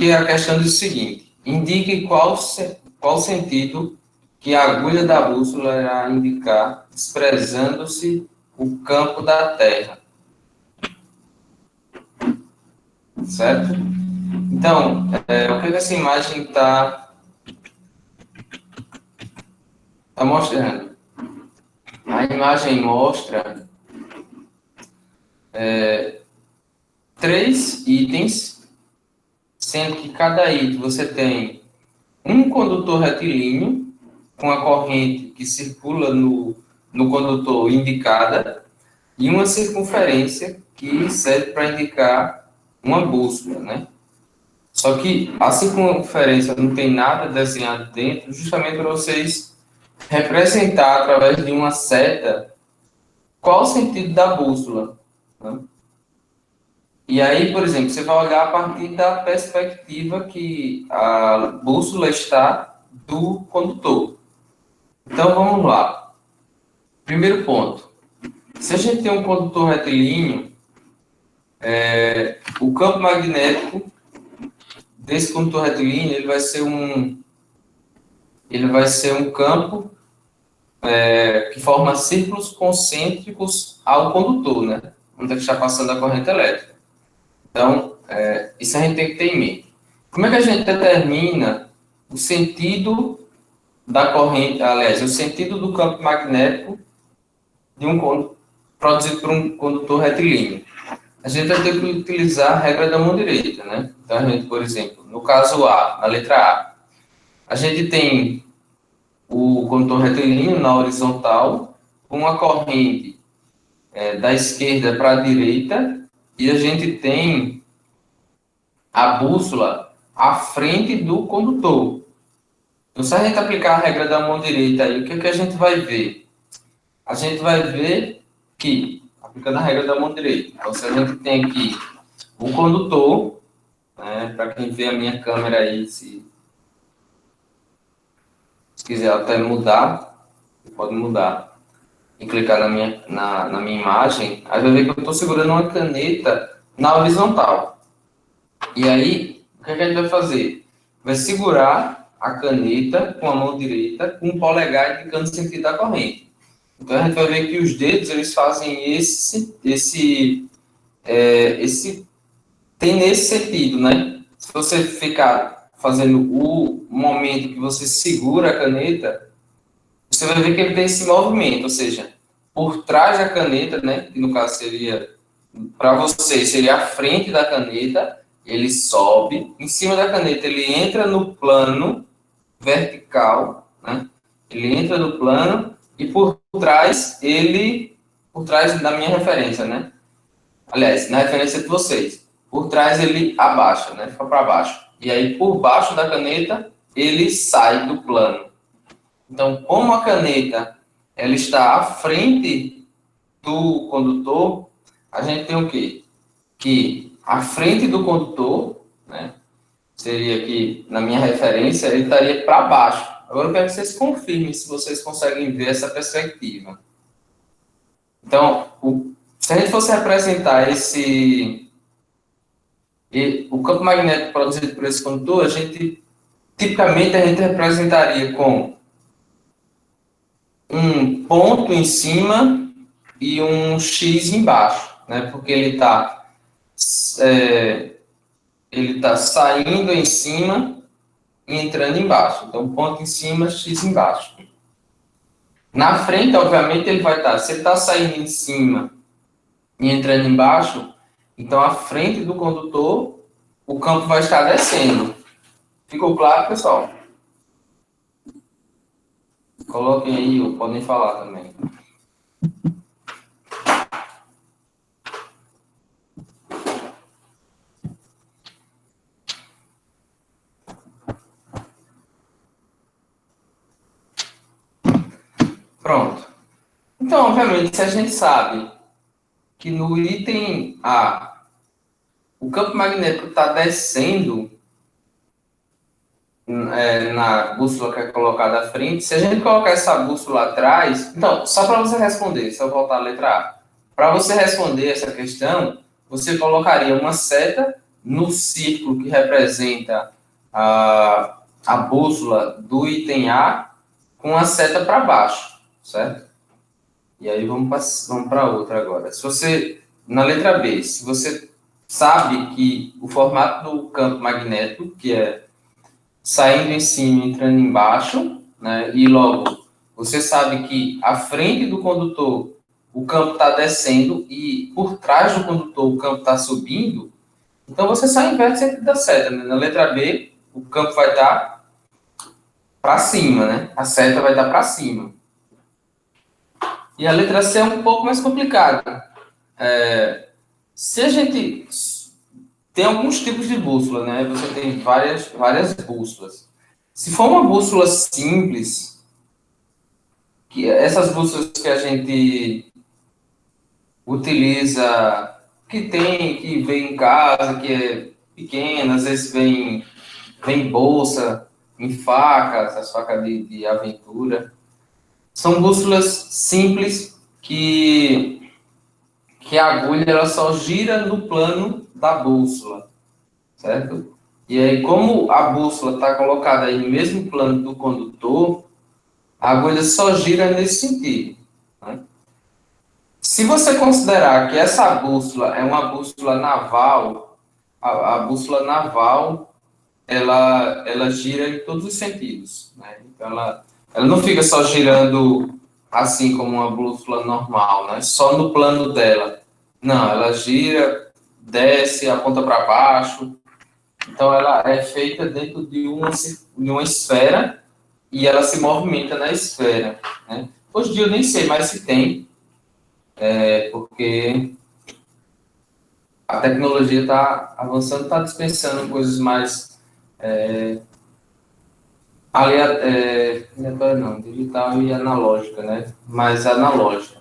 E a questão diz o seguinte: indique qual sentido que a agulha da bússola irá indicar, desprezando-se o campo da Terra. Certo? Então, o que essa imagem está mostrando? A imagem mostra 3 itens, sendo que cada item você tem um condutor retilíneo, com a corrente que circula no condutor indicada, e uma circunferência que serve para indicar uma bússola, né? Só que a circunferência não tem nada desenhado dentro, justamente para vocês representar através de uma seta qual o sentido da bússola, né? E aí, por exemplo, você vai olhar a partir da perspectiva que a bússola está do condutor. Então, vamos lá. Primeiro ponto. Se a gente tem um condutor retilíneo, o campo magnético desse condutor retilíneo ele vai ser um campo que forma círculos concêntricos ao condutor, né? Onde está passando a corrente elétrica. Então, isso a gente tem que ter em mente. Como é que a gente determina o sentido da corrente, aliás, o sentido do campo magnético produzido por um condutor retilíneo? A gente vai ter que utilizar a regra da mão direita, né? Então, a gente, por exemplo, no caso A, na letra A gente tem o condutor retilíneo na horizontal, com uma corrente da esquerda para a direita, e a gente tem a bússola à frente do condutor. Então, se a gente aplicar a regra da mão direita aí, o que a gente vai ver? A gente vai ver que, aplicando a regra da mão direita, então, se a gente tem aqui o condutor, né, para quem vê a minha câmera aí, se quiser até mudar, pode mudar e clicar na minha imagem, aí vai ver que eu estou segurando uma caneta na horizontal. E aí, o que a gente vai fazer? Vai segurar a caneta com a mão direita, com o polegar indicando o sentido da corrente. Então, a gente vai ver que os dedos, eles fazem tem nesse sentido, né? Se você ficar fazendo o momento que você segura a caneta, você vai ver que ele tem esse movimento, ou seja, por trás da caneta, né? Que no caso seria, para você, seria a frente da caneta, ele sobe, em cima da caneta ele entra no plano vertical, né? Ele entra no plano e por trás da minha referência, né? Aliás, na referência de vocês, por trás ele abaixa, né? Fica para baixo. E aí por baixo da caneta ele sai do plano. Então, como a caneta ela está à frente do condutor, a gente tem o quê? Que a frente do condutor, né, seria aqui, na minha referência, ele estaria para baixo. Agora eu quero que vocês confirmem se vocês conseguem ver essa perspectiva. Então, se a gente fosse representar o campo magnético produzido por esse condutor, tipicamente a gente representaria com um ponto em cima e um X embaixo, né? Porque ele está saindo em cima e entrando embaixo. Então, ponto em cima, X embaixo. Na frente, obviamente, ele vai estar... Se ele está saindo em cima e entrando embaixo, então, à frente do condutor, o campo vai estar descendo. Ficou claro, pessoal? Coloquem aí, ou podem falar também. Pronto. Então, obviamente, se a gente sabe que no item A, o campo magnético está descendo na bússola que é colocada à frente, se a gente colocar essa bússola atrás... Então, só para você responder, se eu voltar à letra A. Para você responder essa questão, você colocaria uma seta no círculo que representa a bússola do item A com a seta para baixo, certo? E aí vamos para outra agora. Se você, na letra B, se você sabe que o formato do campo magnético, que é saindo em cima e entrando embaixo, né, e logo você sabe que à frente do condutor o campo está descendo e por trás do condutor o campo está subindo, então você só inverte sempre da seta. Né? Na letra B, o campo vai estar para cima, né? A seta vai estar para cima. E a letra C é um pouco mais complicada. Se a gente tem alguns tipos de bússola, né? Você tem várias bússolas. Se for uma bússola simples, que essas bússolas que a gente utiliza, que vem em casa, que é pequena, às vezes vem bolsa, em facas, as facas de aventura. São bússolas simples que a agulha ela só gira no plano da bússola, certo? E aí, como a bússola está colocada aí no mesmo plano do condutor, a agulha só gira nesse sentido. Né? Se você considerar que essa bússola é uma bússola naval, a bússola naval ela gira em todos os sentidos. Né? Então, ela não fica só girando assim como uma bússola normal, né? Só no plano dela. Não, ela gira, desce, aponta para baixo. Então, ela é feita dentro de uma esfera e ela se movimenta na esfera. Né? Hoje em dia eu nem sei mais se tem, porque a tecnologia está avançando, está dispensando coisas mais aleatória não, digital e analógica, né? Mais analógica.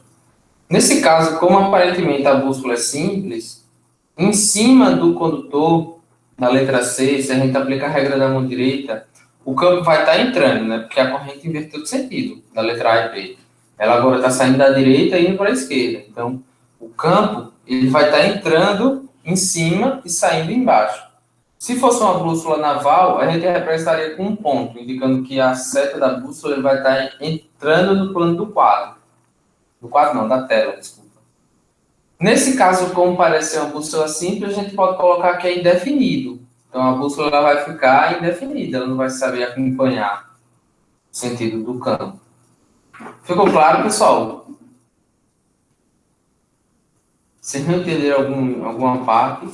Nesse caso, como aparentemente a bússola é simples, em cima do condutor, na letra C, se a gente aplica a regra da mão direita, o campo vai estar entrando, né? Porque a corrente inverteu de sentido, da letra A e B. Ela agora está saindo da direita e indo para a esquerda. Então, o campo ele vai estar entrando em cima e saindo embaixo. Se fosse uma bússola naval, a gente representaria com um ponto, indicando que a seta da bússola vai estar entrando no plano do quadro. Do quadro não, da tela, desculpa. Nesse caso, como parece ser uma bússola simples, a gente pode colocar que é indefinido. Então, a bússola ela vai ficar indefinida, ela não vai saber acompanhar o sentido do campo. Ficou claro, pessoal? Se não entenderam alguma parte,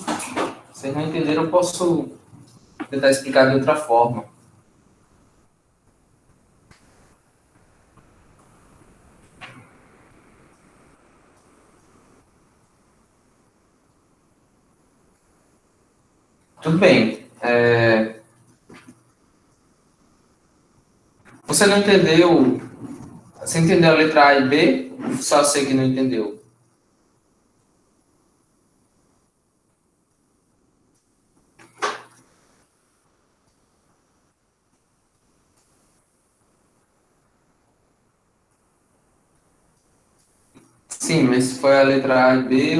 se não entenderam, eu posso tentar explicar de outra forma. Tudo bem. Você não entendeu? Você entendeu a letra A e B? Só sei que não entendeu. Sim, mas foi a letra A e B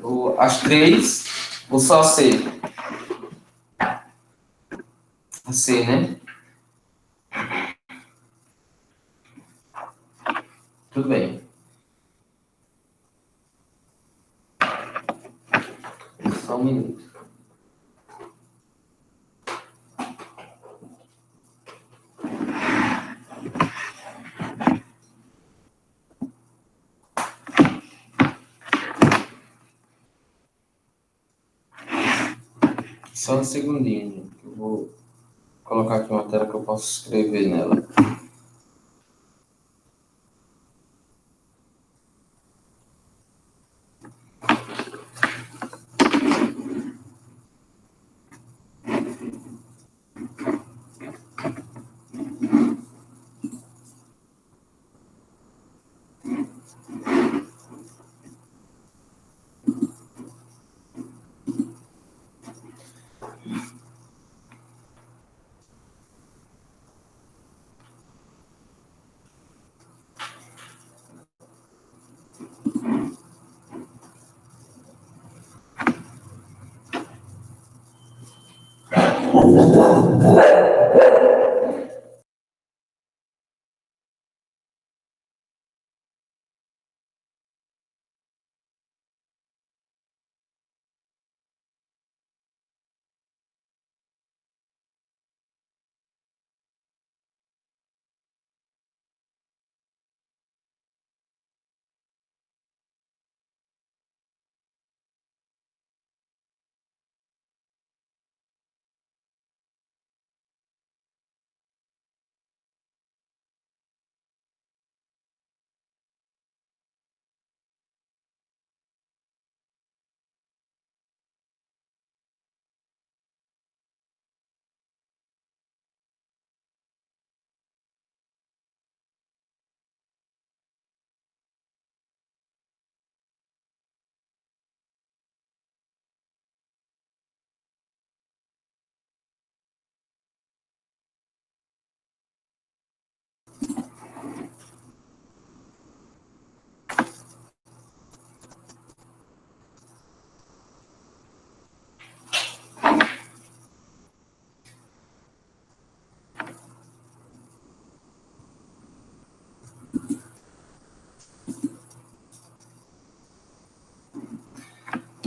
ou as três ou só C? A C, né? Tudo bem. Só um minuto. Só um segundinho. Eu vou colocar aqui uma tela que eu posso escrever nela.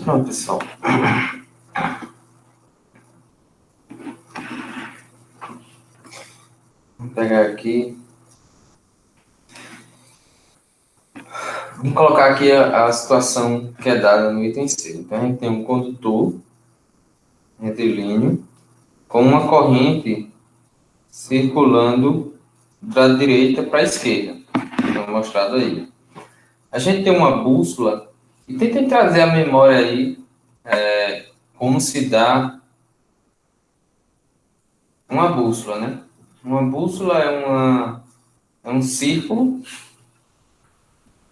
Pronto, pessoal. Vou pegar aqui. Vamos colocar aqui a situação que é dada no item C. Então, a gente tem um condutor retilíneo com uma corrente circulando da direita para a esquerda. Está mostrado aí. A gente tem uma bússola e tentem trazer a memória aí como se dá uma bússola, né? Uma bússola é um círculo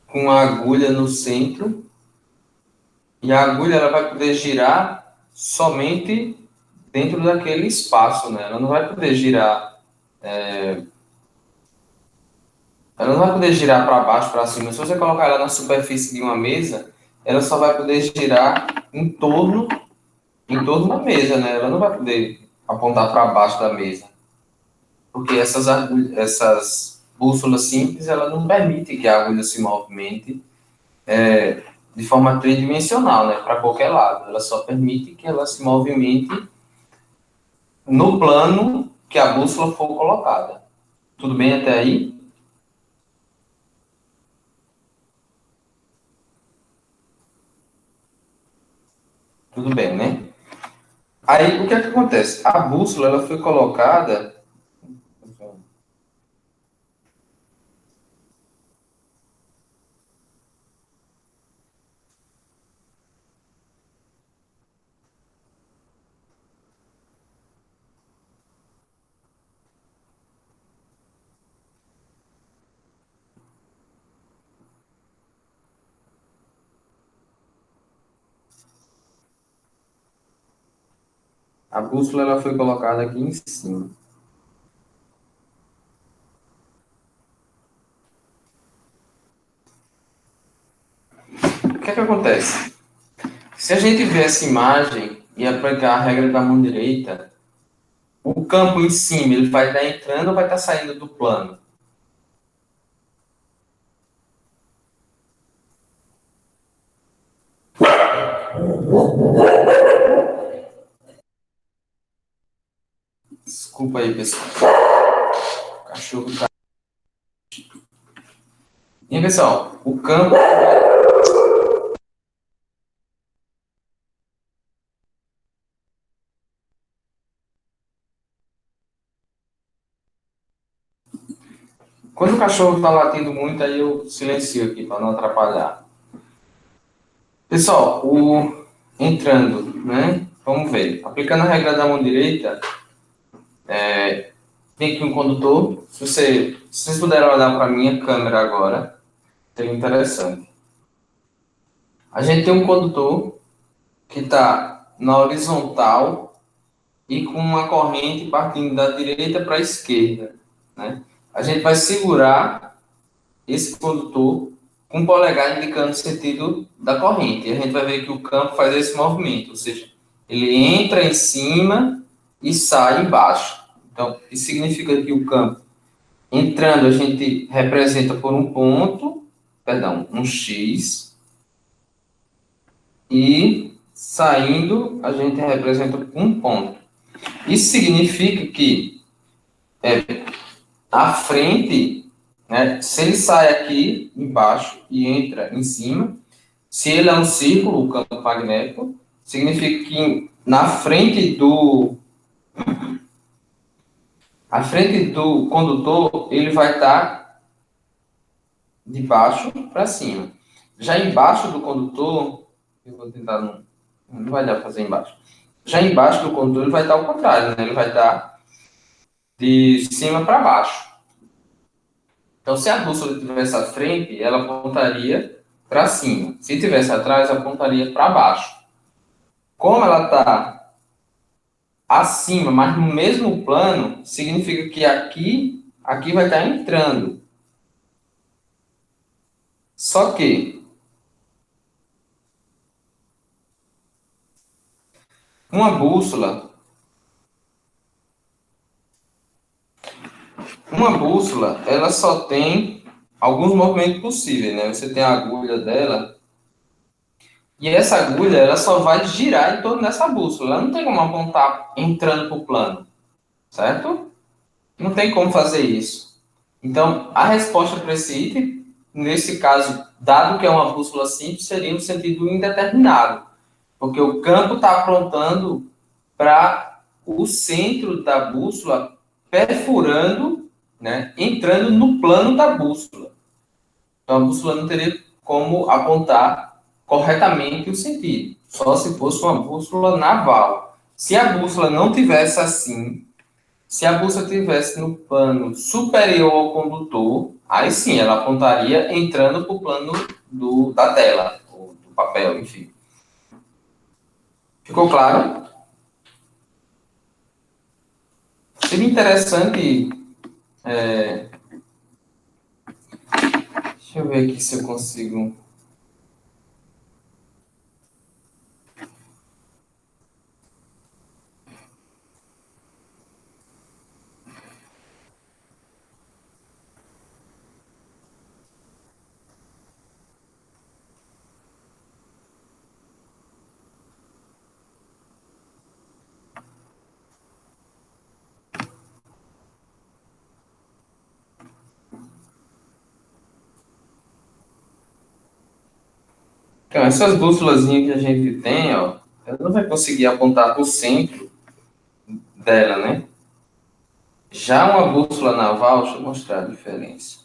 com uma agulha no centro e a agulha ela vai poder girar somente dentro daquele espaço, né? Ela não vai poder girar ela não vai poder girar para baixo, para cima. Se você colocar ela na superfície de uma mesa, ela só vai poder girar em torno da mesa, né? Ela não vai poder apontar para baixo da mesa. Porque essas bússolas simples, ela não permite que a agulha se movimente de forma tridimensional, né? Para qualquer lado. Ela só permite que ela se movimente no plano que a bússola for colocada. Tudo bem até aí? Tudo bem, né? Aí, o que é que acontece? A bússola, ela foi colocada... A bússola, ela foi colocada aqui em cima. O que é que acontece? Se a gente ver essa imagem e aplicar a regra da mão direita, o campo em cima, ele vai estar entrando ou vai estar saindo do plano? Desculpa aí, pessoal. O cachorro tá... E, pessoal, o campo... Quando o cachorro está latindo muito, aí eu silencio aqui para não atrapalhar. Pessoal, entrando, né? Vamos ver. Aplicando a regra da mão direita, tem aqui um condutor. Se vocês puderem olhar para a minha câmera agora, seria interessante. A gente tem um condutor que está na horizontal e com uma corrente partindo da direita para a esquerda, né? A gente vai segurar esse condutor com o polegar indicando o sentido da corrente. E a gente vai ver que o campo faz esse movimento, ou seja, ele entra em cima e sai embaixo. Então, isso significa que o campo entrando a gente representa por um ponto, perdão, um X, e saindo a gente representa por um ponto. Isso significa que a frente, né, se ele sai aqui embaixo e entra em cima, se ele é um círculo, o campo magnético, significa que na frente do a frente do condutor, ele vai estar de baixo para cima. Já embaixo do condutor, eu vou tentar não vai dar para fazer embaixo. Já embaixo do condutor, ele vai estar ao contrário, né? Ele vai estar de cima para baixo. Então, se a bússola estivesse à frente, ela apontaria para cima. Se estivesse atrás, apontaria para baixo. Como ela está acima, mas no mesmo plano, significa que aqui vai estar entrando. Só que uma bússola, ela só tem alguns movimentos possíveis, né? Você tem a agulha dela, e essa agulha, ela só vai girar em torno dessa bússola. Ela não tem como apontar entrando para o plano, certo? Não tem como fazer isso. Então, a resposta para esse item, nesse caso, dado que é uma bússola simples, seria no sentido indeterminado, porque o campo está apontando para o centro da bússola, perfurando, né, entrando no plano da bússola. Então, a bússola não teria como apontar corretamente o sentido, só se fosse uma bússola naval. Se a bússola não tivesse assim, se a bússola estivesse no plano superior ao condutor, aí sim, ela apontaria entrando para o plano da tela, ou do papel, enfim. Ficou claro? Seria interessante. Deixa eu ver aqui se eu consigo. Então, essas bússolas que a gente tem, ó, ela não vai conseguir apontar para o centro dela, né? Já uma bússola naval, deixa eu mostrar a diferença.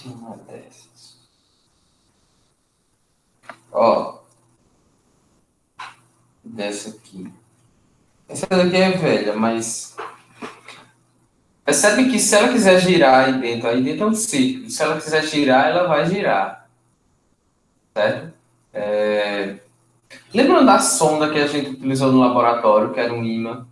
Uma dessas. Ó, dessa aqui. Essa daqui é velha, mas percebe que se ela quiser girar aí dentro é um círculo. Se ela quiser girar, ela vai girar, certo? Lembrando da sonda que a gente utilizou no laboratório, que era um ímã,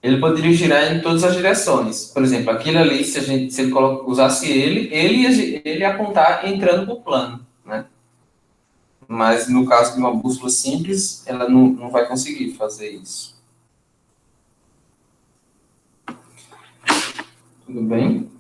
ele poderia girar em todas as direções. Por exemplo, aquele ali, se ele usasse ele ia apontar entrando para o plano, né? Mas no caso de uma bússola simples, ela não vai conseguir fazer isso. Tudo bem?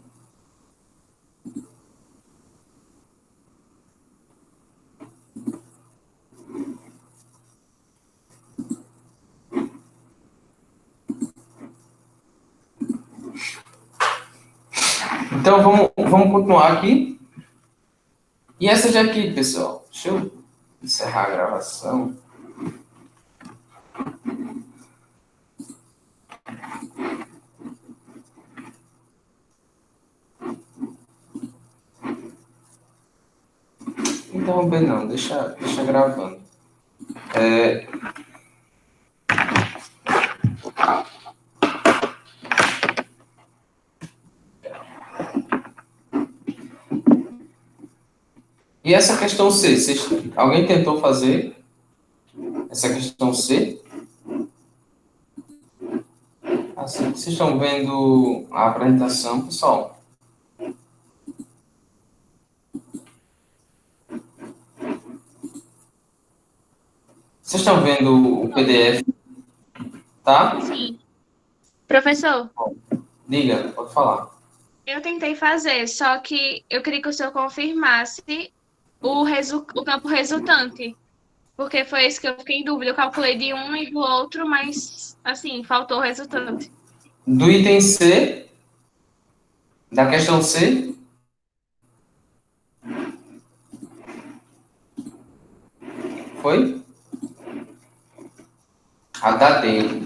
Então, vamos continuar aqui. E essa daqui, pessoal. Deixa eu encerrar a gravação. Interromper não, deixa gravando. E essa questão C, alguém tentou fazer essa questão C? Assim, vocês estão vendo a apresentação, pessoal? Vocês estão vendo o PDF, tá? Sim. Professor, Diga, pode falar. eu tentei fazer, só que eu queria que o senhor confirmasse o campo resultante, porque foi isso que eu fiquei em dúvida. Eu calculei de um e do outro, mas, assim, faltou o resultante. Do item C, da questão C, foi? A da D.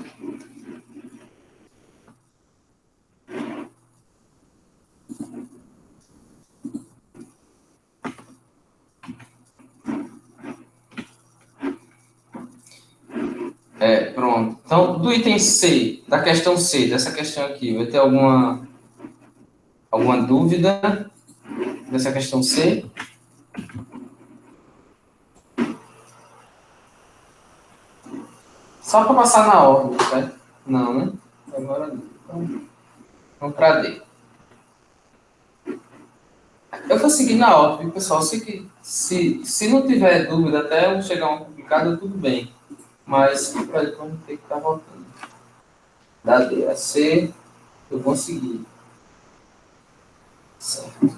Pronto. Então, do item C, da questão C, dessa questão aqui, vai ter alguma dúvida dessa questão C? Só para passar na ordem, certo? Não, né? Agora não. Então, vamos para D. Eu vou seguir na ordem, viu, pessoal? Se não tiver dúvida até eu chegar uma complicada, tudo bem. Mas para depois não ter que estar voltando. Da D a C, eu consegui. Certo.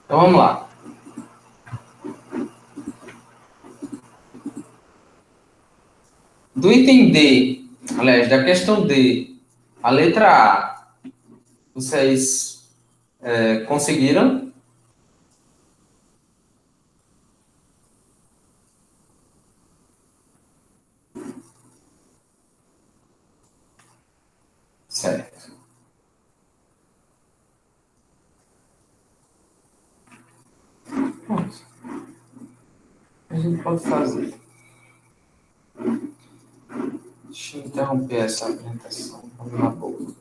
Então vamos lá. Do item D, aliás, da questão D, a letra A, vocês conseguiram? Certo. Pronto. A gente pode fazer. Deixa eu interromper essa apresentação. Vamos na boa.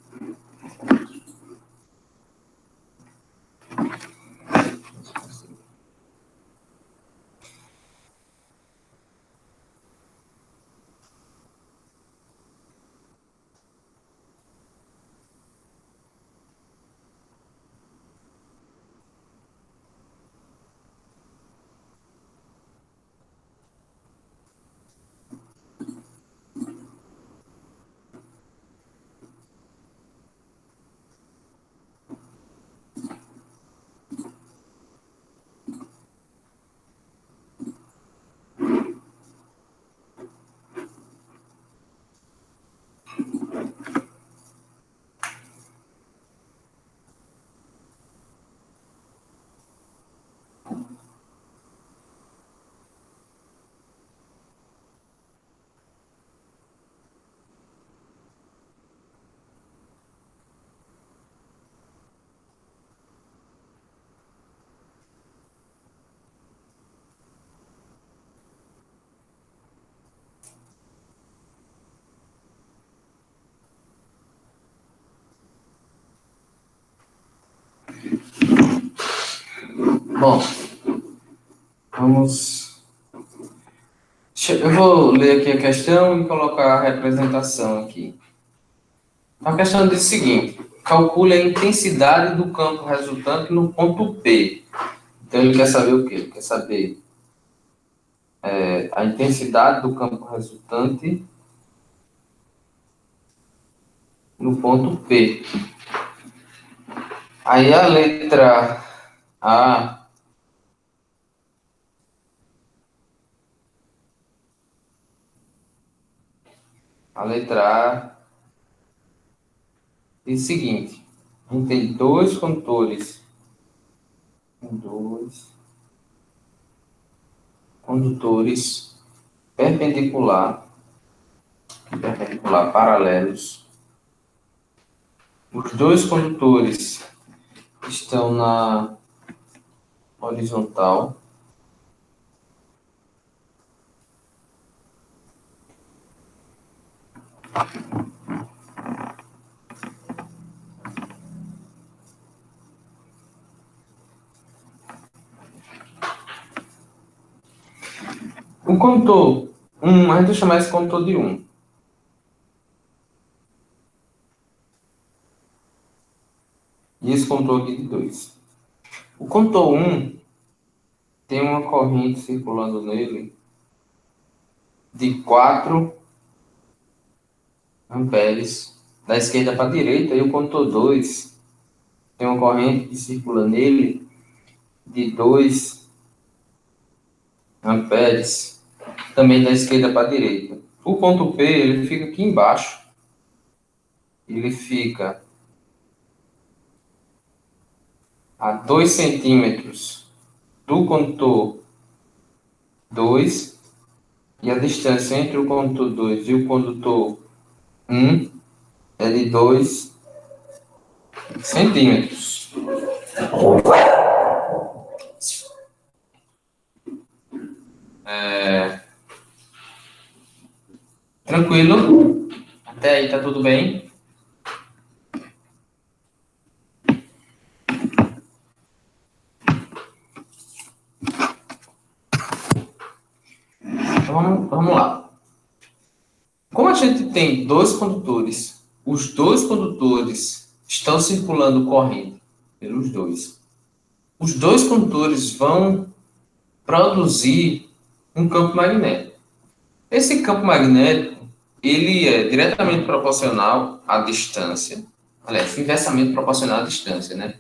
Bom, vamos. Eu vou ler aqui a questão e colocar a representação aqui. A questão diz o seguinte: calcule a intensidade do campo resultante no ponto P. Então ele quer saber o quê? Ele quer saber a intensidade do campo resultante no ponto P. Aí a letra A, a letra A diz o seguinte: a gente tem dois condutores perpendicular, perpendicular paralelos. Os dois condutores estão na horizontal. O condutor a gente vai chamar esse condutor de 1. E esse condutor aqui de 2. O condutor 1 tem uma corrente circulando nele de 4 amperes da esquerda para a direita, e o condutor 2 tem uma corrente que circula nele de 2 amperes também da esquerda para a direita. O ponto P, ele fica aqui embaixo. Ele fica a 2 centímetros do condutor 2, e a distância entre o condutor 2 e o condutor 1 é de 2 centímetros. Tranquilo? Até aí tá tudo bem? Então, vamos lá. Como a gente tem dois condutores, os dois condutores estão circulando corrente pelos dois. Os dois condutores vão produzir um campo magnético. Esse campo magnético, ele é diretamente proporcional à distância, aliás, inversamente proporcional à distância, né?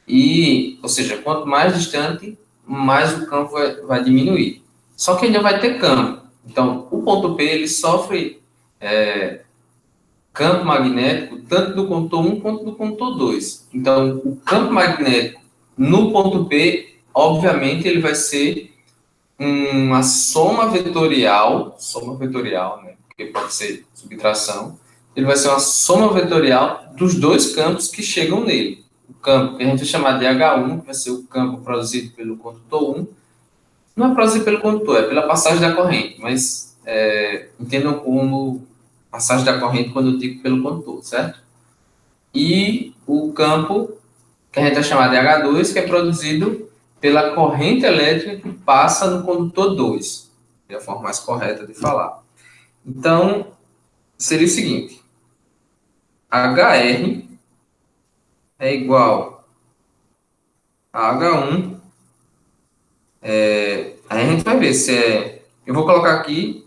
E, ou seja, quanto mais distante, mais o campo vai diminuir. Só que ainda vai ter campo. Então, o ponto P, ele sofre campo magnético tanto do condutor 1 quanto do condutor 2. Então, o campo magnético no ponto P, obviamente, ele vai ser uma soma vetorial, né? Porque pode ser subtração, ele vai ser uma soma vetorial dos dois campos que chegam nele. O campo que a gente vai chamar de H1, que vai ser o campo produzido pelo condutor 1, não é produzido pelo condutor, é pela passagem da corrente, mas entendam como passagem da corrente quando eu digo pelo condutor, certo? E o campo que a gente vai chamar de H2, que é produzido pela corrente elétrica que passa no condutor 2. É a forma mais correta de falar. Então, seria o seguinte: HR é igual a H1. Aí a gente vai ver se é. Eu vou colocar aqui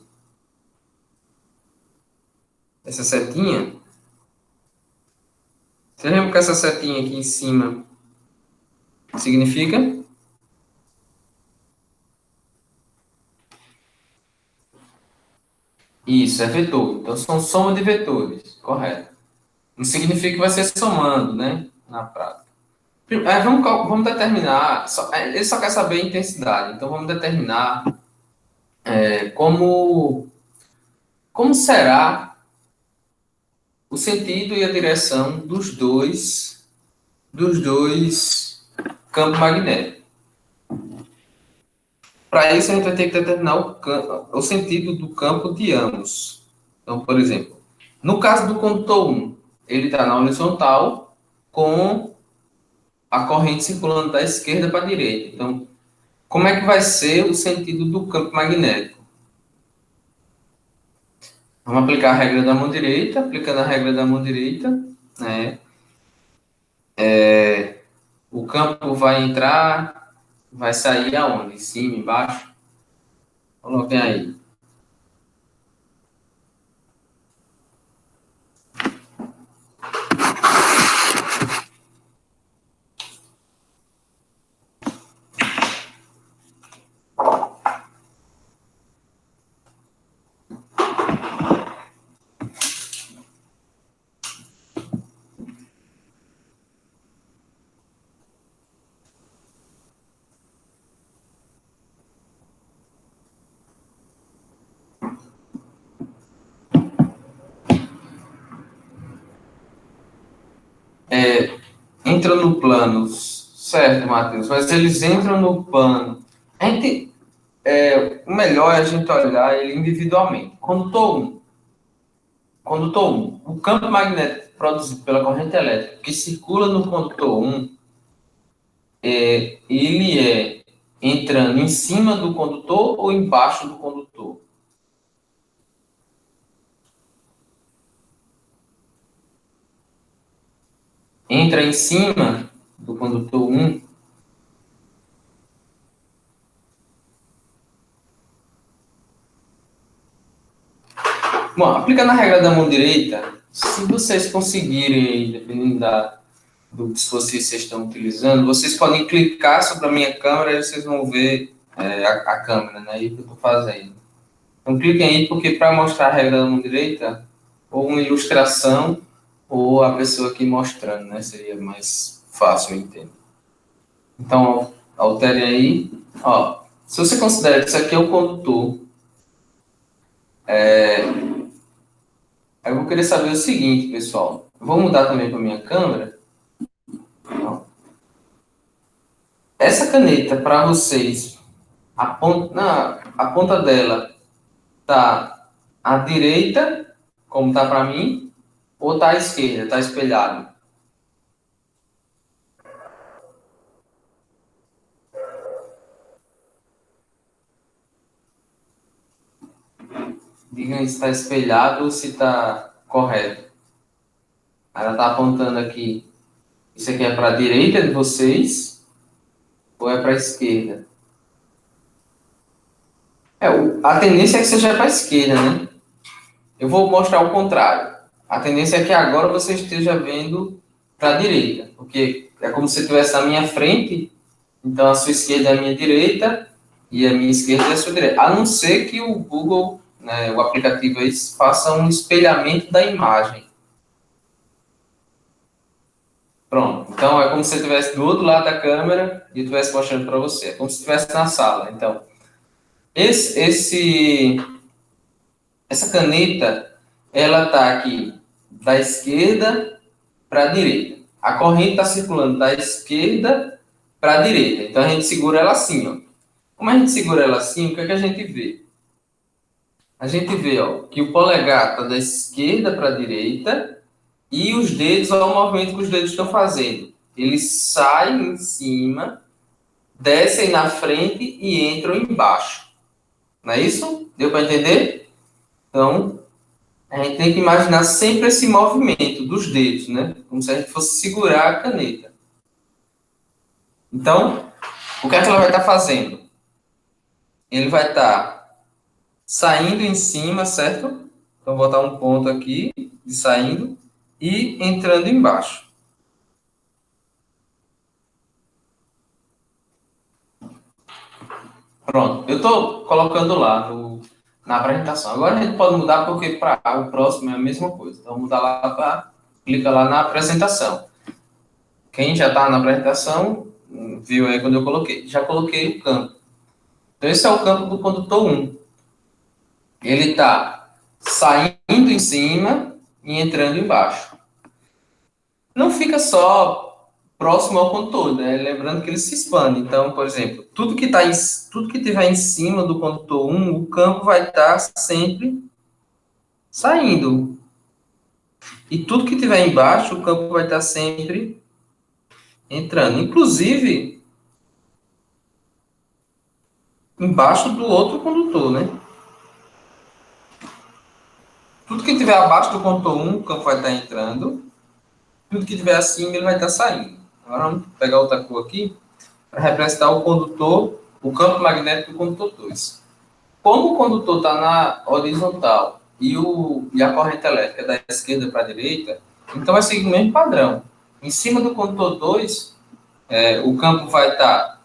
essa setinha. Você lembra que essa setinha aqui em cima significa? Isso, é vetor. Então, são soma de vetores, correto. Não significa que vai ser somando, né? Na prática. Vamos determinar. Ele só quer saber a intensidade. Então, vamos determinar como será o sentido e a direção dos dois campos magnéticos. Para isso, a gente vai ter que determinar o sentido do campo de ambos. Então, por exemplo, no caso do condutor 1, ele está na horizontal com a corrente circulando da esquerda para a direita. Então, como é que vai ser o sentido do campo magnético? Vamos aplicar a regra da mão direita. Aplicando a regra da mão direita, né, o campo vai entrar, vai sair aonde? Em cima, embaixo? Coloquem aí. Entra no plano, certo, Matheus? Mas eles entram no plano. O melhor é a gente olhar ele individualmente. Condutor 1, o campo magnético produzido pela corrente elétrica que circula no condutor 1, ele é entrando em cima do condutor ou embaixo do condutor? Entra em cima do condutor 1. Bom, aplicando a regra da mão direita, se vocês conseguirem, dependendo do dispositivo que vocês estão utilizando, vocês podem clicar sobre a minha câmera e vocês vão ver a câmera, né? E o que eu estou fazendo. Então, cliquem aí, porque para mostrar a regra da mão direita, ou uma ilustração, ou a pessoa aqui mostrando, né? Seria mais fácil, eu entendo. Então, altere aí. Ó, se você considera que isso aqui é o condutor, eu vou querer saber o seguinte, pessoal. Eu vou mudar também para minha câmera. Ó, essa caneta, para vocês, a ponta dela tá à direita, como tá para mim, ou tá à esquerda, tá espelhado? Diga aí se está espelhado ou se está correto. Ela está apontando aqui. Isso aqui é para a direita de vocês ou é para a esquerda? A tendência é que seja para a esquerda, né? Eu vou mostrar o contrário. A tendência é que agora você esteja vendo para a direita, porque é como se estivesse na minha frente, então a sua esquerda é a minha direita e a minha esquerda é a sua direita. A não ser que o Google, né, o aplicativo aí, faça um espelhamento da imagem. Pronto. Então é como se você estivesse do outro lado da câmera e eu estivesse mostrando para você. É como se estivesse na sala. Então, essa caneta, ela está aqui da esquerda para a direita. A corrente está circulando da esquerda para a direita. Então a gente segura ela assim, ó. Como a gente segura ela assim, o que é que a gente vê? A gente vê, ó, que o polegar está da esquerda para a direita e os dedos, olha o movimento que os dedos estão fazendo. Eles saem em cima, descem na frente e entram embaixo. Não é isso? Deu para entender? Então, a gente tem que imaginar sempre esse movimento dos dedos, né? Como se a gente fosse segurar a caneta. Então, o que é que ela vai estar fazendo? Ele vai estar saindo em cima, certo? Então, vou botar um ponto aqui de saindo e entrando embaixo. Pronto, eu estou colocando lá na apresentação. Agora a gente pode mudar porque para o próximo é a mesma coisa. Então, mudar lá para clica lá na apresentação. Quem já está na apresentação, viu aí quando eu coloquei. Já coloquei o campo. Então, esse é o campo do condutor 1. Ele está saindo em cima e entrando embaixo. Não fica só próximo ao condutor, né? Lembrando que ele se expande. Então, por exemplo, tudo que tiver em cima do condutor 1, o campo vai estar sempre saindo. E tudo que tiver embaixo, o campo vai estar sempre entrando. Inclusive, embaixo do outro condutor, né? Tudo que tiver abaixo do condutor 1, o campo vai estar entrando. Tudo que tiver acima, ele vai estar saindo. Agora vamos pegar outra cor aqui para representar o condutor, o campo magnético do condutor 2. Como o condutor está na horizontal e a corrente elétrica é da esquerda para a direita, então vai seguir o mesmo padrão. Em cima do condutor 2, o campo vai estar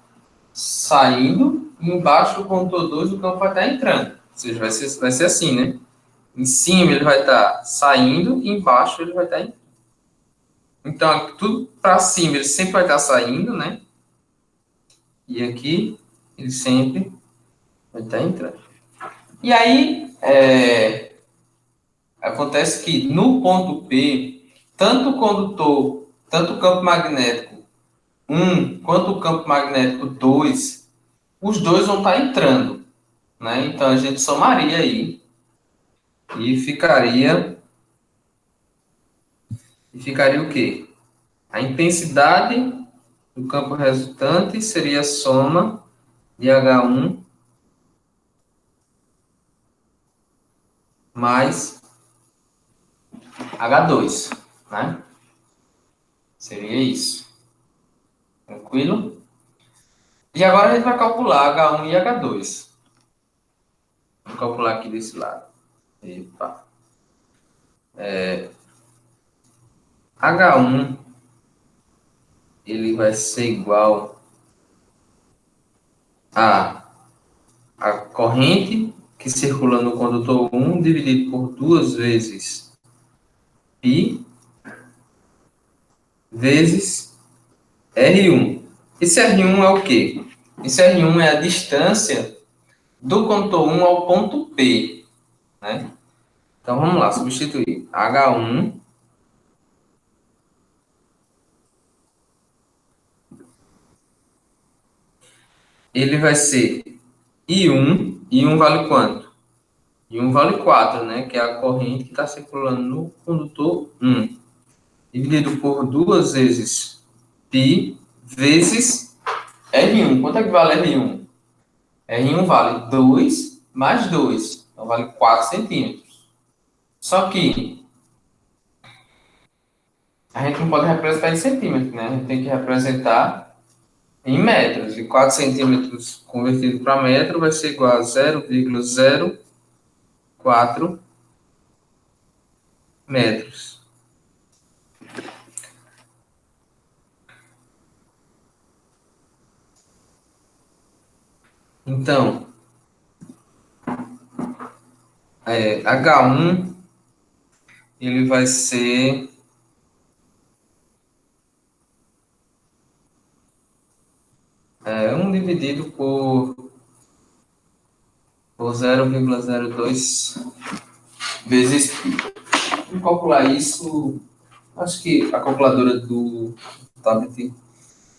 saindo, e embaixo do condutor 2 o campo vai estar entrando. Ou seja, vai ser assim, né? Em cima ele vai estar saindo, e embaixo ele vai estar entrando. Então, tudo para cima ele sempre vai estar saindo, né? E aqui ele sempre vai estar entrando. E aí, acontece que no ponto P, tanto o condutor, tanto o campo magnético 1 quanto o campo magnético 2, os dois vão estar entrando, né? Então, a gente somaria aí e ficaria o quê? A intensidade do campo resultante seria a soma de H1 mais H2, né? Seria isso. Tranquilo? E agora a gente vai calcular H1 e H2. Vou calcular aqui desse lado. Epa. H1 ele vai ser igual a corrente que circula no condutor 1 dividido por 2 vezes π vezes R1. Esse R1 é o quê? Esse R1 é a distância do condutor 1 ao ponto P, né? Então, vamos lá, substituir. H1 ele vai ser I1. I1 vale quanto? I1 vale 4, né? Que é a corrente que está circulando no condutor 1. Dividido por 2 vezes π vezes R1. Quanto é que vale R1? R1 vale 2 mais 2. Então, vale 4 centímetros. Só que a gente não pode representar em centímetros, né? A gente tem que representar em metros. E 4 centímetros convertido para metro vai ser igual a 0,04 metros. Então, H1 ele vai ser 1 dividido por 0,02 vezes π. Vamos calcular isso. Acho que a calculadora do tablet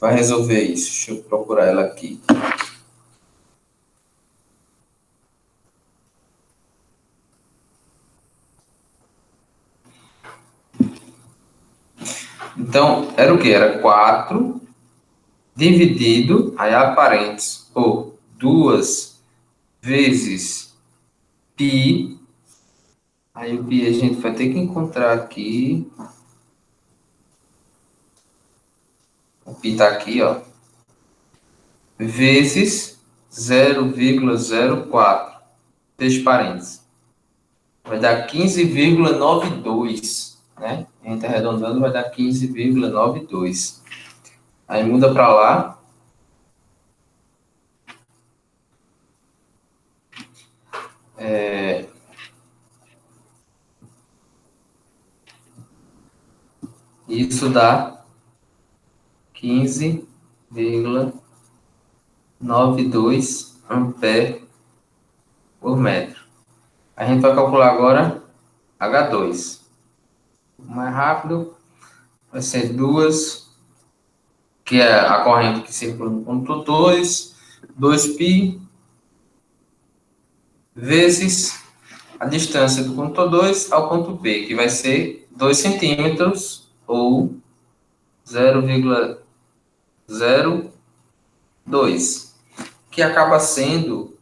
vai resolver isso. Deixa eu procurar ela aqui. Então, era o quê? Era 4 dividido, aí há parênteses, por 2 vezes π. Aí o π a gente vai ter que encontrar aqui. O π está aqui, ó. Vezes 0,04. Fecha parênteses. Vai dar 15,92, né? A gente arredondando vai dar 15,92. Aí muda para lá. Isso dá 15,92 ampere por metro. A gente vai calcular agora H2. Mais rápido, vai ser 2, que é a corrente que circula no ponto 2π, vezes a distância do ponto 2 ao ponto P, que vai ser 2 centímetros, ou 0,02, que acaba sendo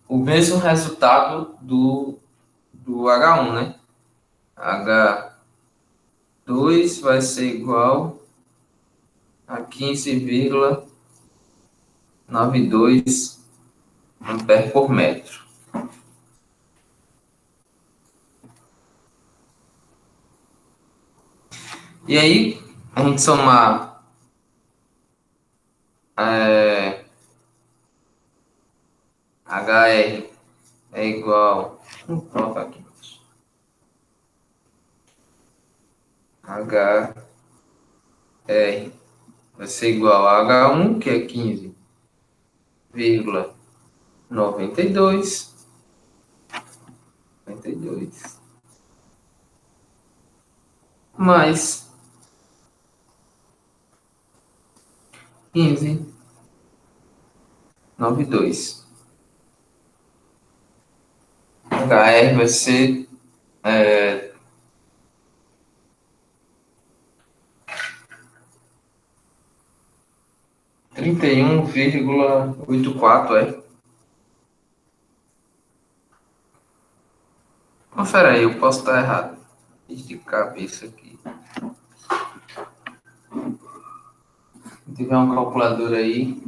o mesmo resultado do H1, né? H2 vai ser igual a 15,92 ampere por metro. E aí, a gente somar HR é igual... Vamos colocar aqui. HR vai ser igual a H1, que é 15,92. Mais 15,92. HR vai ser 31,84, é? Confere aí, eu posso estar errado. Fiz de cabeça aqui. Se tiver um calculador aí.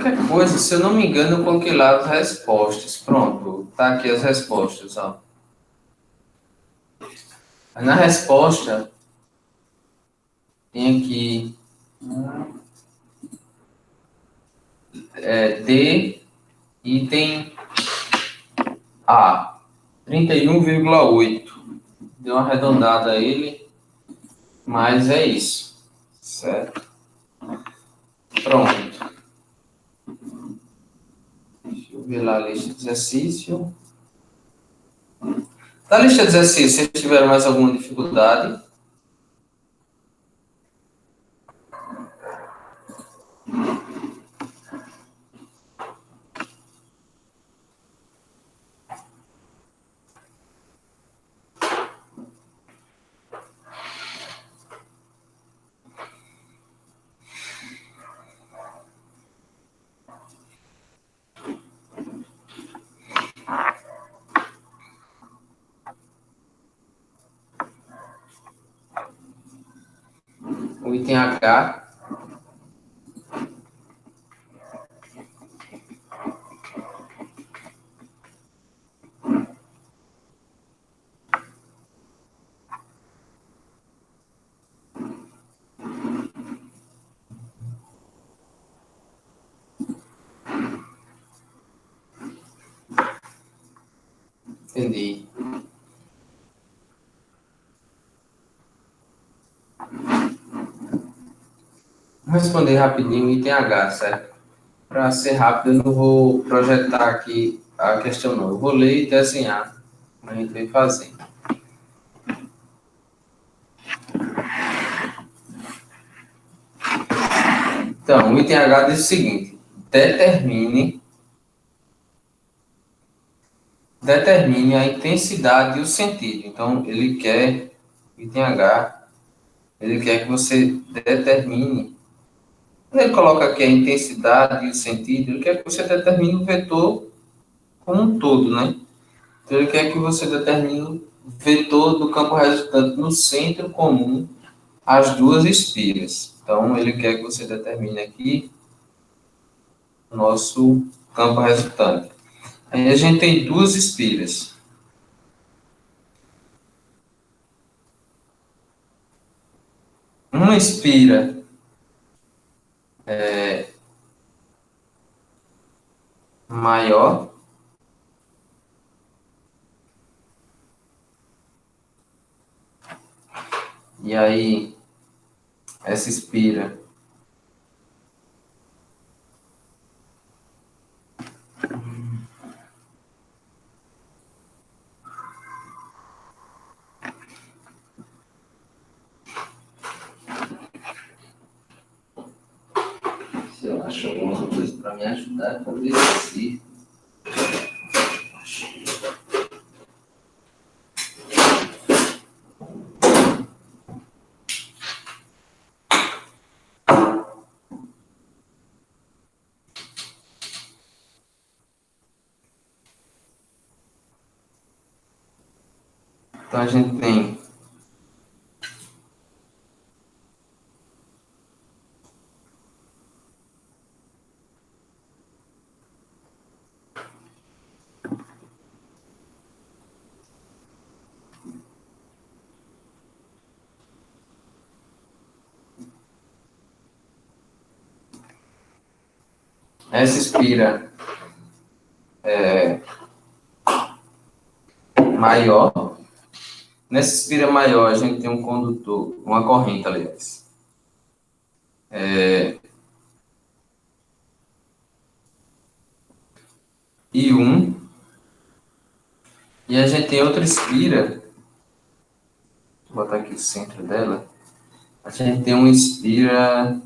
qualquer coisa, se eu não me engano, eu coloquei lá as respostas. Pronto, tá aqui as respostas, ó. Aí na resposta, tem aqui D, item A, 31,8. Deu uma arredondada a ele, mas é isso, certo? Pronto. Deixa eu ver lá a lista de exercício. Na lista de exercício, se tiver mais alguma dificuldade, o item H, entendi. Vou responder rapidinho o item H, certo? Para ser rápido, eu não vou projetar aqui a questão, não. Eu vou ler e desenhar, como a gente vem fazendo. Então, o item H diz o seguinte: determine a intensidade e o sentido. Então, ele quer, item H, ele quer que você determine. Quando ele coloca aqui a intensidade e o sentido, ele quer que você determine o vetor como um todo, né? Então, ele quer que você determine o vetor do campo resultante no centro comum às duas espiras. Então, ele quer que você determine aqui o nosso campo resultante. Aí a gente tem duas espiras. Uma espira maior e aí essa espira se eu acho alguma coisa para me ajudar a fazer isso. Então a gente tem essa espira maior. Nessa espira maior a gente tem um condutor, uma corrente, aliás. I1. E a gente tem outra espira. Vou botar aqui o centro dela. A gente tem uma espira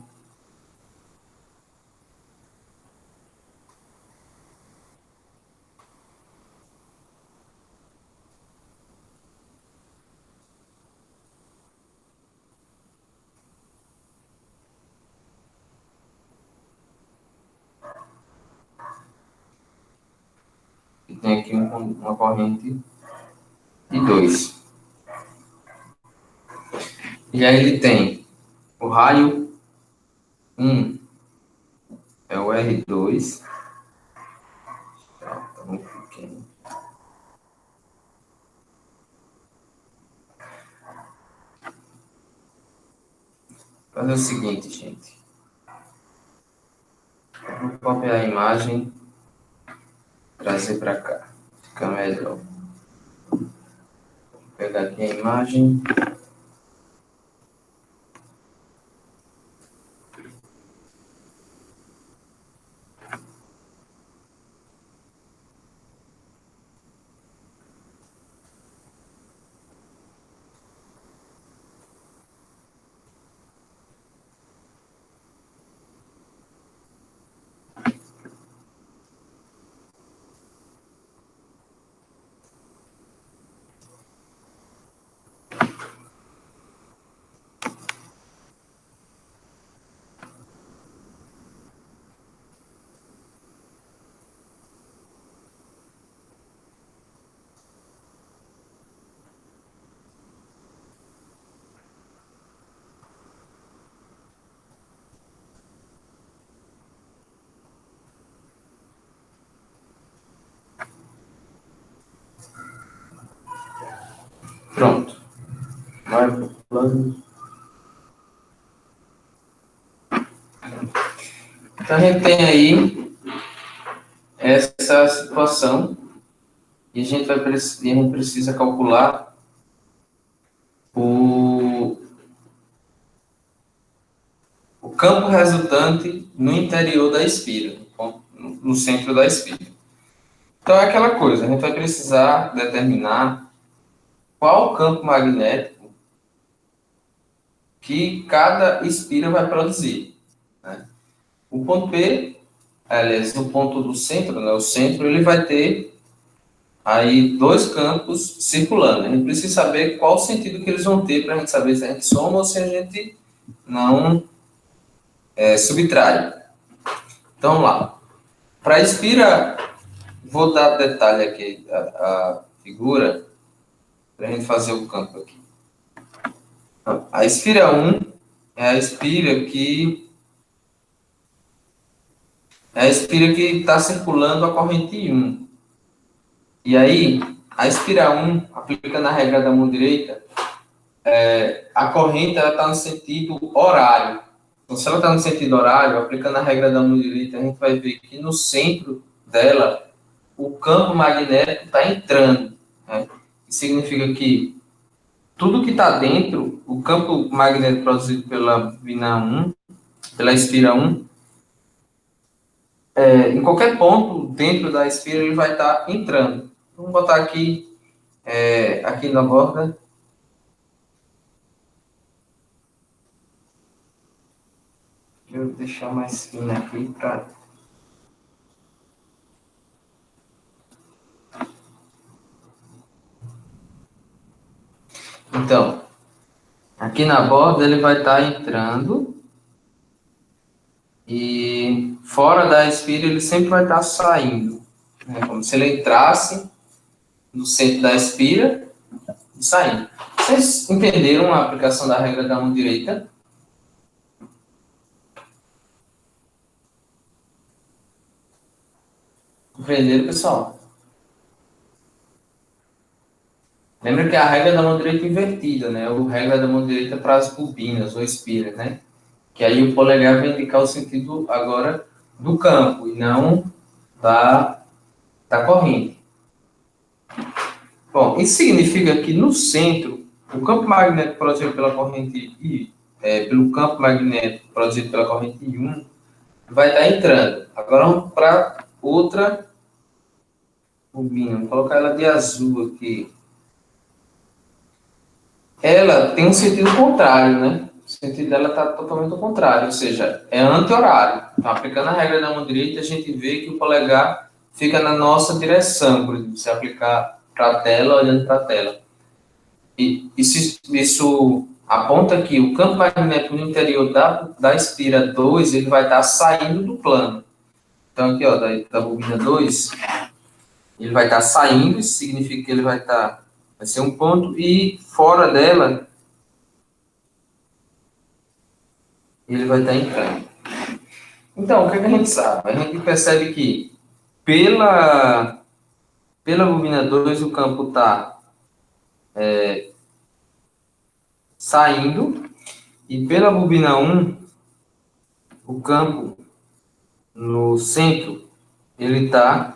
que tem aqui uma corrente I2. E aí ele tem o raio 1 é o R2. Tá muito pequeno. Fazer o seguinte, gente. Eu vou copiar a imagem, trazer para cá. Fica melhor. Vou pegar aqui a imagem. Pronto. Vai para o plano. Então, a gente tem aí essa situação e a gente precisa calcular o campo resultante no interior da espira, no centro da espira. Então, é aquela coisa, a gente vai precisar determinar qual o campo magnético que cada espira vai produzir, né? O ponto P, aliás, o ponto do centro, né, o centro, ele vai ter aí dois campos circulando. A gente precisa saber qual o sentido que eles vão ter para a gente saber se a gente soma ou se a gente não subtrai. Então, vamos lá. Para a espira, vou dar detalhe aqui, a figura, para a gente fazer o campo aqui. A espira 1 é a espira que está circulando a corrente 1. E aí, a espira 1, aplicando a regra da mão direita, a corrente está no sentido horário. Então, se ela está no sentido horário, aplicando a regra da mão direita, a gente vai ver que no centro dela, o campo magnético está entrando, né? Isso significa que tudo que está dentro, o campo magnético produzido pela vina 1, pela espira 1, em qualquer ponto dentro da espira, ele vai estar entrando. Vamos botar aqui, aqui na borda. Deixa eu deixar mais fino aqui para... Então, aqui na borda ele vai estar entrando e fora da espira ele sempre vai estar saindo, né? Como se ele entrasse no centro da espira e saindo. Vocês entenderam a aplicação da regra da mão direita? Compreenderam, pessoal? Lembra que a regra da mão direita é invertida, né? Ou regra da mão direita para as bobinas ou espiras, né? Que aí o polegar vai indicar o sentido agora do campo e não da corrente. Bom, isso significa que no centro, o campo magnético produzido pela corrente I, pelo campo magnético produzido pela corrente I1, vai estar entrando. Agora vamos para outra bobina. Vou colocar ela de azul aqui. Ela tem um sentido contrário, né? O sentido dela está totalmente ao contrário, ou seja, é anti-horário. Então, aplicando a regra da mão direita, a gente vê que o polegar fica na nossa direção, por exemplo, se aplicar para a tela, olhando para a tela. E isso aponta que o campo magnético no interior da espira 2, ele vai estar saindo do plano. Então, aqui, ó, da bobina 2, ele vai estar saindo, isso significa que ele vai ser um ponto, e fora dela, ele vai estar entrando. Então, o que, é que a gente sabe? A gente percebe que pela bobina 2 o campo está saindo, e pela bobina um o campo no centro, ele está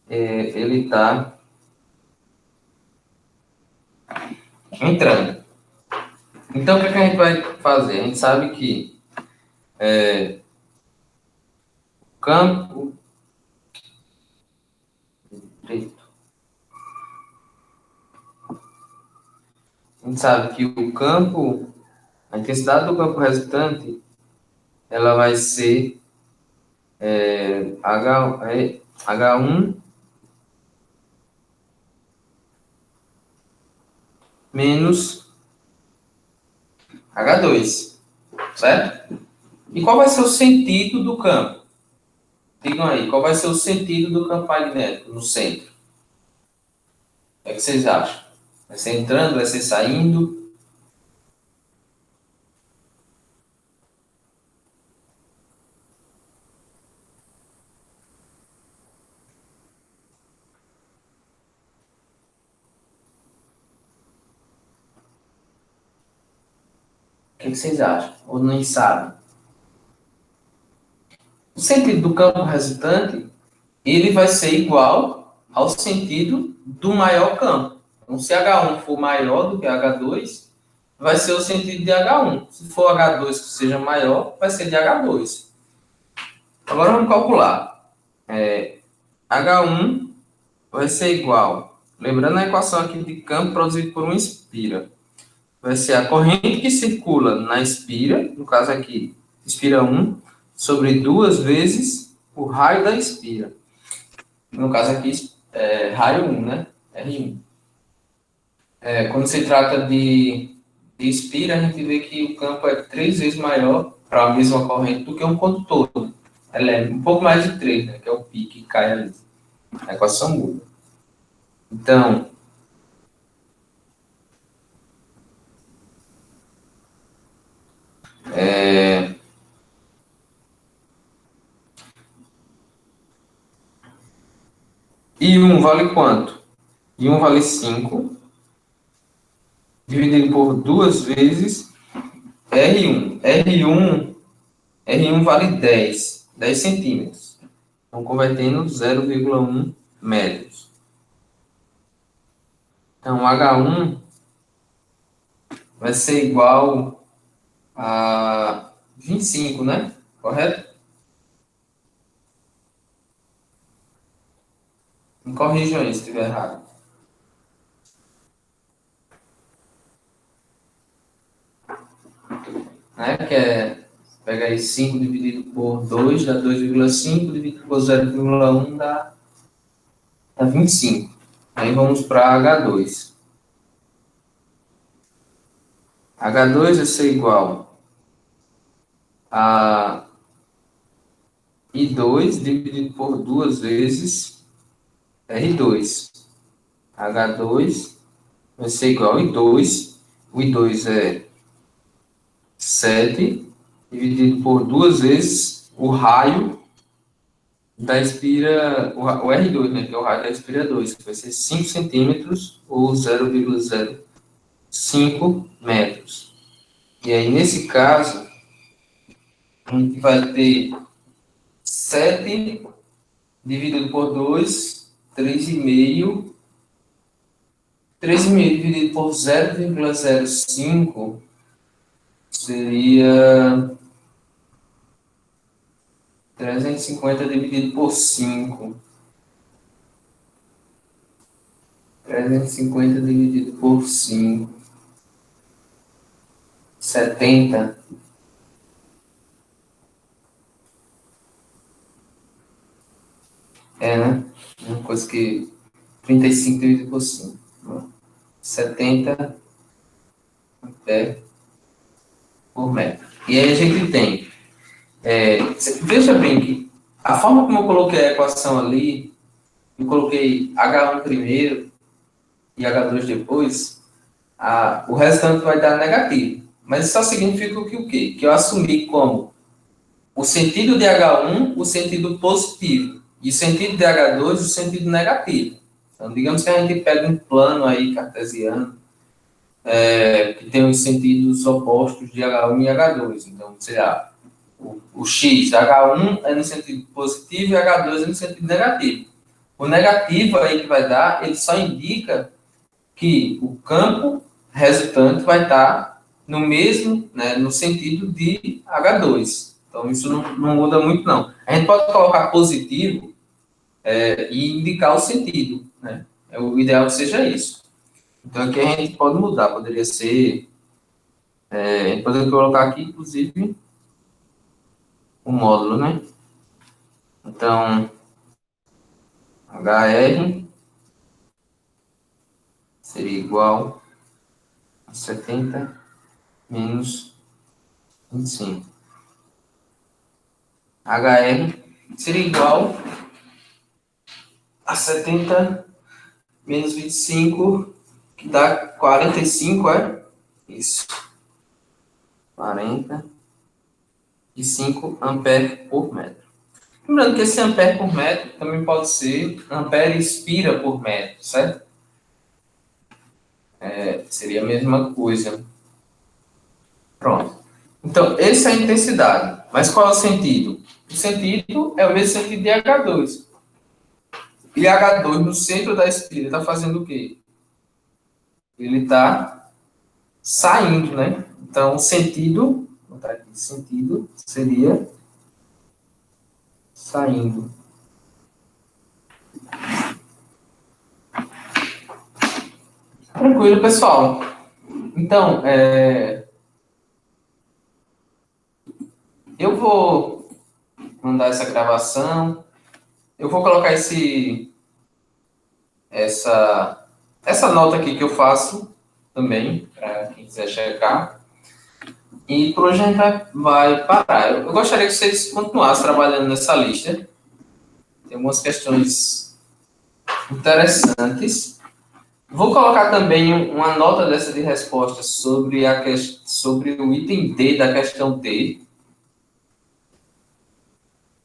ele tá entrando. Então, o que, é que a gente vai fazer? A gente sabe que o campo preto, a gente sabe que o campo, a intensidade do campo resultante, ela vai ser H1 menos H2, certo? E qual vai ser o sentido do campo? Digam aí, qual vai ser o sentido do campo magnético no centro? O que é que vocês acham? Vai ser entrando, vai ser saindo? O que é que vocês acham? Ou nem sabem? O sentido do campo resultante, ele vai ser igual ao sentido do maior campo. Então, se H1 for maior do que H2, vai ser o sentido de H1. Se for H2 que seja maior, vai ser de H2. Agora vamos calcular. H1 vai ser igual, lembrando a equação aqui de campo produzido por uma espira, vai ser a corrente que circula na espira, no caso aqui, espira 1, sobre 2 vezes o raio da espira. No caso aqui, raio 1, né? R1. Quando se trata de espira, a gente vê que o campo é 3 vezes maior para a mesma corrente do que um condutor. Ela é um pouco mais de 3, né? Que é o π que cai ali. A equação muda. Então, I1 vale quanto? I1 vale 5, dividido por 2 vezes R1. R1 vale 10 centímetros. Então, convertendo 0,1 metros. Então, H1 vai ser igual a 25, né? Correto? Me corrijam aí se estiver errado. Né? Que é, pega aí 5 dividido por 2, dá 2,5, dividido por 0,1 dá 25. Aí vamos para H2. H2 vai ser igual a I2 dividido por 2 vezes R2. H2 vai ser igual a I2. O I2 é 7 dividido por 2 vezes o raio da espira, o R2, né, que é o raio da espira 2, que vai ser 5 centímetros ou 0,05 metros. E aí, nesse caso, a gente vai ter 7 dividido por 2, 3,5. 3,5 dividido por 0,05 seria 350 dividido por 5. 350 dividido por 5. 70. Né? Uma coisa que 35 dividido por 5. 70 ampere por metro. E aí a gente tem. Veja bem que a forma como eu coloquei a equação ali, eu coloquei H1 primeiro, e H2 depois, o restante vai dar negativo. Mas isso só significa que o quê? Que eu assumi como o sentido de H1 o sentido positivo e o sentido de H2 o sentido negativo. Então, digamos que a gente pega um plano aí cartesiano que tem os sentidos opostos de H1 e H2. Então, sei lá, o X, H1 é no sentido positivo e H2 é no sentido negativo. O negativo aí que vai dar, ele só indica que o campo resultante vai estar no mesmo, né, no sentido de H2. Então, isso não muda muito, não. A gente pode colocar positivo e indicar o sentido, né? O ideal que seja isso. Então, aqui a gente pode mudar, poderia ser... a gente poderia colocar aqui, inclusive, o módulo, né? Então, HR seria igual a 70 menos 25. HR seria igual a 70 menos 25, que dá 45, é? Isso. 45 ampere por metro. Lembrando que esse ampere por metro também pode ser ampere espira por metro, certo? Seria a mesma coisa. Pronto. Então, essa é a intensidade. Mas qual é o sentido? O sentido é o mesmo sentido de H2. E H2 no centro da espira está fazendo o quê? Ele está saindo, né? Então, o sentido, vou botar aqui, sentido seria saindo. Tranquilo, pessoal. Então, eu vou mandar essa gravação. Eu vou colocar essa nota aqui que eu faço também, para quem quiser checar. E por hoje a gente vai parar. Eu gostaria que vocês continuassem trabalhando nessa lista. Tem algumas questões interessantes. Vou colocar também uma nota dessa de resposta sobre o item D da questão T.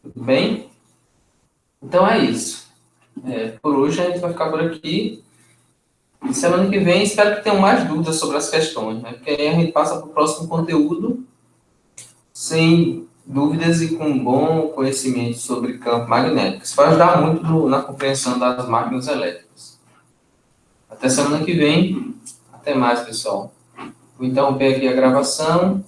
Tudo bem? Então é isso. Por hoje a gente vai ficar por aqui. E semana que vem espero que tenham mais dúvidas sobre as questões, né? Porque aí a gente passa para o próximo conteúdo sem dúvidas e com bom conhecimento sobre campo magnético. Isso vai ajudar muito na compreensão das máquinas elétricas. Até semana que vem. Até mais, pessoal. Vou interromper aqui a gravação.